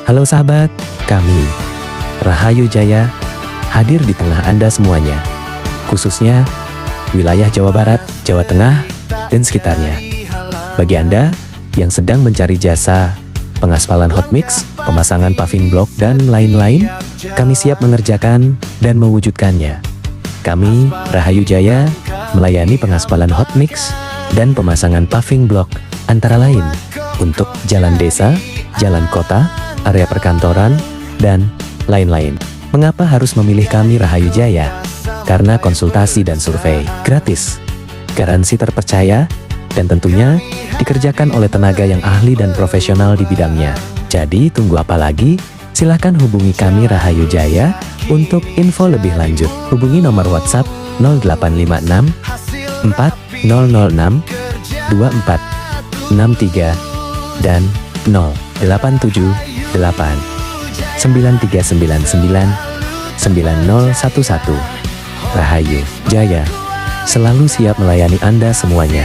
Halo sahabat, kami Rahayu Jaya hadir di tengah Anda semuanya, khususnya wilayah Jawa Barat, Jawa Tengah, dan sekitarnya. Bagi Anda yang sedang mencari jasa pengaspalan hot mix, pemasangan paving block, dan lain-lain, kami siap mengerjakan dan mewujudkannya. Kami, Rahayu Jaya, melayani pengaspalan hot mix dan pemasangan paving block, antara lain untuk jalan desa, jalan kota, area perkantoran, dan lain-lain. Mengapa harus memilih kami Rahayu Jaya? Karena konsultasi dan survei gratis, garansi terpercaya, dan tentunya dikerjakan oleh tenaga yang ahli dan profesional di bidangnya. Jadi tunggu apa lagi? Silahkan hubungi kami Rahayu Jaya untuk info lebih lanjut. Hubungi nomor WhatsApp 0856 4006 2463 dan 0878 9399 9011. Rahayu Jaya selalu siap melayani Anda semuanya.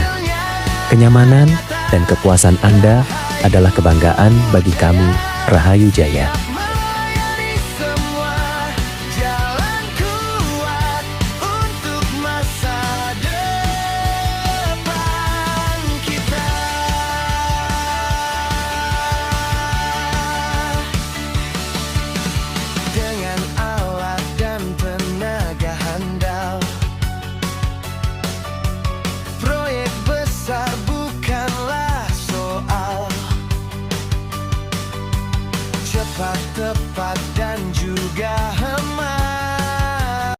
Kenyamanan dan kepuasan Anda adalah kebanggaan bagi kami, Rahayu Jaya.